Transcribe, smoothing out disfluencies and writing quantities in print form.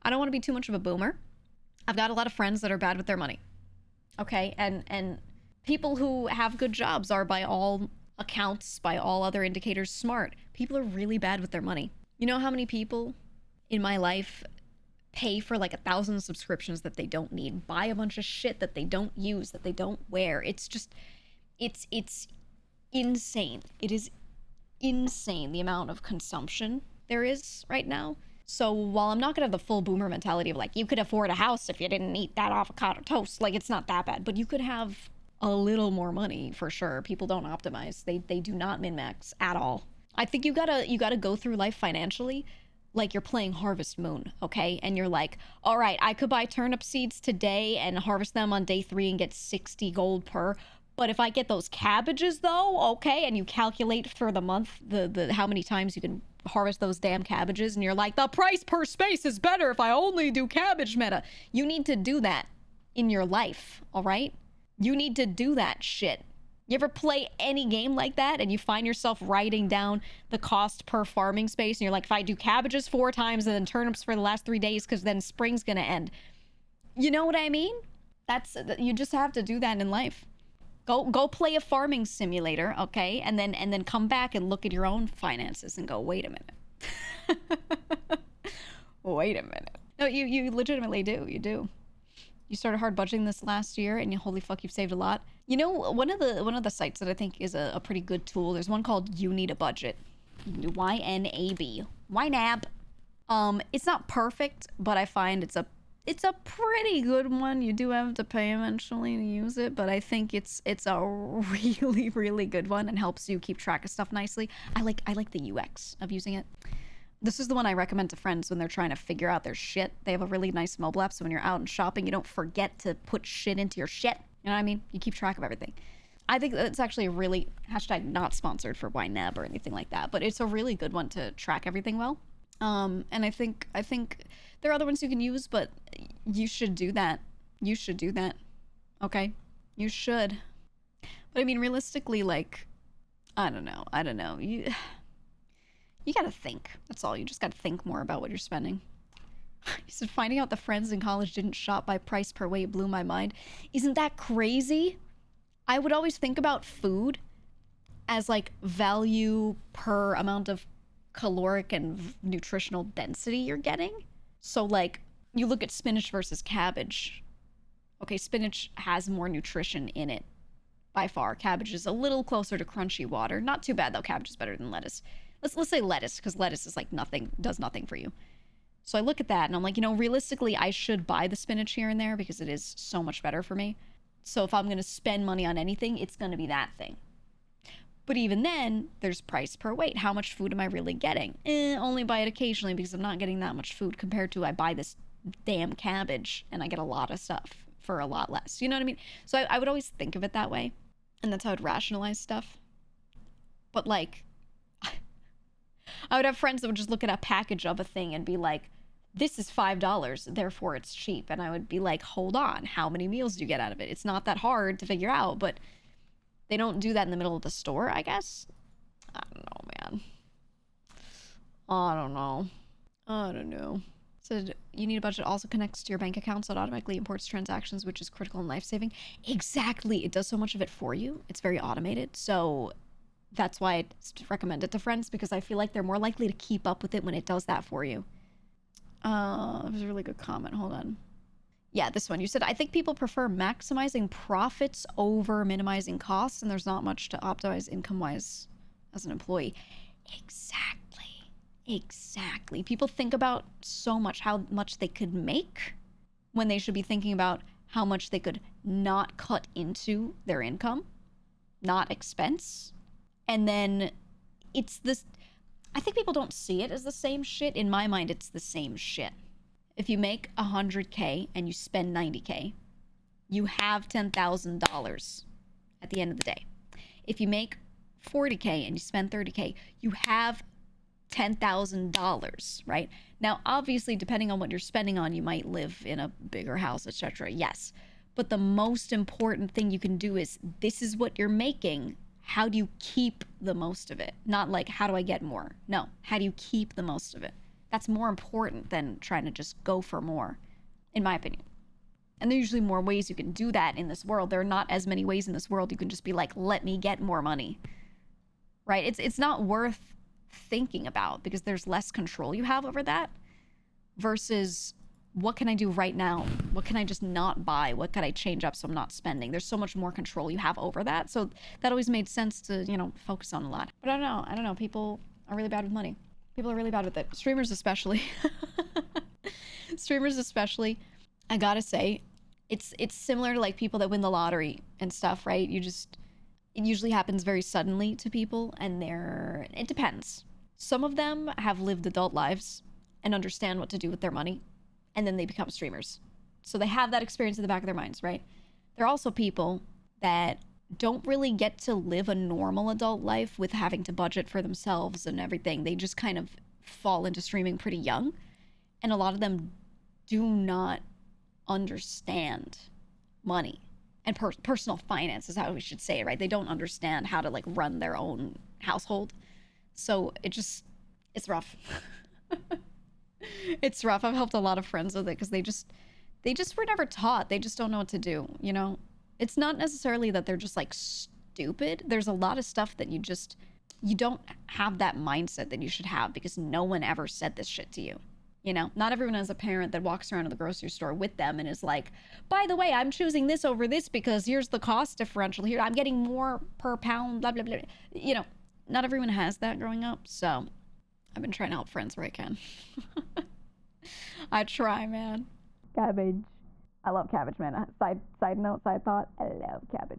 I don't want to be too much of a boomer. I've got a lot of friends that are bad with their money. Okay, and people who have good jobs are, by all accounts, by all other indicators, smart. People are really bad with their money. You know how many people in my life pay for like 1,000 subscriptions that they don't need, buy a bunch of shit that they don't use, that they don't wear? It's just, it's insane. It is insane the amount of consumption there is right now. So while I'm not gonna have the full boomer mentality of like, you could afford a house if you didn't eat that avocado toast, like it's not that bad, but you could have a little more money for sure. People don't optimize. They do not min-max at all. I think you gotta go through life financially like you're playing Harvest Moon, okay? And you're like, all right, I could buy turnip seeds today and harvest them on day 3 and get 60 gold per. But if I get those cabbages though, okay, and you calculate for the month the how many times you can harvest those damn cabbages, and you're like, the price per space is better if I only do cabbage meta. You need to do that in your life, all right? You need to do that shit. You ever play any game like that and you find yourself writing down the cost per farming space and you're like, if I do cabbages 4 times and then turnips for the last 3 days because then spring's gonna end. You know what I mean? You just have to do that in life. Go play a farming simulator, okay? And then come back and look at your own finances and go, wait a minute. Wait a minute. No, you legitimately do. You do. You started hard budgeting this last year and holy fuck, you've saved a lot. You know, one of the sites that I think is a pretty good tool, there's one called You Need a Budget. YNAB. YNAB. It's not perfect, but I find it's a pretty good one. You do have to pay eventually to use it, but I think it's a really, really good one and helps you keep track of stuff nicely. I like the UX of using it. This is the one I recommend to friends when they're trying to figure out their shit. They have a really nice mobile app, so when you're out and shopping, you don't forget to put shit into your shit. You know what I mean? You keep track of everything. I think it's actually a really, hashtag not sponsored for YNAB or anything like that, but it's a really good one to track everything well. And I think there are other ones you can use, but you should do that. You should do that. Okay? You should. But I mean, realistically, like, I don't know. You gotta think. That's all. You just gotta think more about what you're spending. You said finding out the friends in college didn't shop by price per weight blew my mind. Isn't that crazy? I would always think about food as like value per amount of caloric and nutritional density you're getting. So like you look at spinach versus cabbage. Okay, spinach has more nutrition in it by far. Cabbage is a little closer to crunchy water. Not too bad though. Cabbage is better than lettuce. Let's say lettuce, because lettuce is like nothing, does nothing for you. So I look at that and I'm like, you know, realistically, I should buy the spinach here and there because it is so much better for me. So if I'm going to spend money on anything, it's going to be that thing. But even then, there's price per weight. How much food am I really getting? Only buy it occasionally because I'm not getting that much food compared to I buy this damn cabbage and I get a lot of stuff for a lot less. You know what I mean? So I would always think of it that way. And that's how I'd rationalize stuff. But like, I would have friends that would just look at a package of a thing and be like, this is $5, therefore it's cheap. And I would be like, hold on, how many meals do you get out of it? It's not that hard to figure out, but they don't do that in the middle of the store, I guess. I don't know, man. I don't know. So you need a budget also connects to your bank account, so it automatically imports transactions, which is critical and life-saving. Exactly. It does so much of it for you. It's very automated. So that's why I recommend it to friends, because I feel like they're more likely to keep up with it when it does that for you. That was a really good comment. Hold on. Yeah, this one. You said, I think people prefer maximizing profits over minimizing costs, and there's not much to optimize income-wise as an employee. Exactly. People think about so much how much they could make when they should be thinking about how much they could not cut into their income, not expense. And then it's this, I think people don't see it as the same shit. In my mind, it's the same shit. If you make 100K and you spend 90K, you have $10,000 at the end of the day. If you make 40K and you spend 30K, you have $10,000, right? Now, obviously, depending on what you're spending on, you might live in a bigger house, etc. Yes. But the most important thing you can do is, this is what you're making. How do you keep the most of it? Not like, how do I get more? No, how do you keep the most of it? That's more important than trying to just go for more, in my opinion. And there's usually more ways you can do that in this world. There are not as many ways in this world you can just be like, let me get more money, right? It's not worth thinking about because there's less control you have over that versus what can I do right now? What can I just not buy? What could I change up so I'm not spending? There's so much more control you have over that. So that always made sense to, you know, focus on a lot. But I don't know. People are really bad with money. People are really bad with it. Streamers especially. Streamers especially. I gotta say, it's similar to like people that win the lottery and stuff, right? It usually happens very suddenly to people and it depends. Some of them have lived adult lives and understand what to do with their money, and then they become streamers. So they have that experience in the back of their minds, right? There are also people that don't really get to live a normal adult life with having to budget for themselves and everything. They just kind of fall into streaming pretty young. And a lot of them do not understand money and personal finance is how we should say it, right? They don't understand how to like run their own household. So it's rough. It's rough. I've helped a lot of friends with it because they just were never taught. They just don't know what to do, you know? It's not necessarily that they're just like stupid. There's a lot of stuff that you don't have that mindset that you should have because no one ever said this shit to you. You know, not everyone has a parent that walks around to the grocery store with them and is like, by the way, I'm choosing this over this because here's the cost differential here. I'm getting more per pound, blah, blah, blah. You know, not everyone has that growing up. So I've been trying to help friends where I can. I try, man. Cabbage. I love cabbage, man. Side note, side thought. I love cabbage.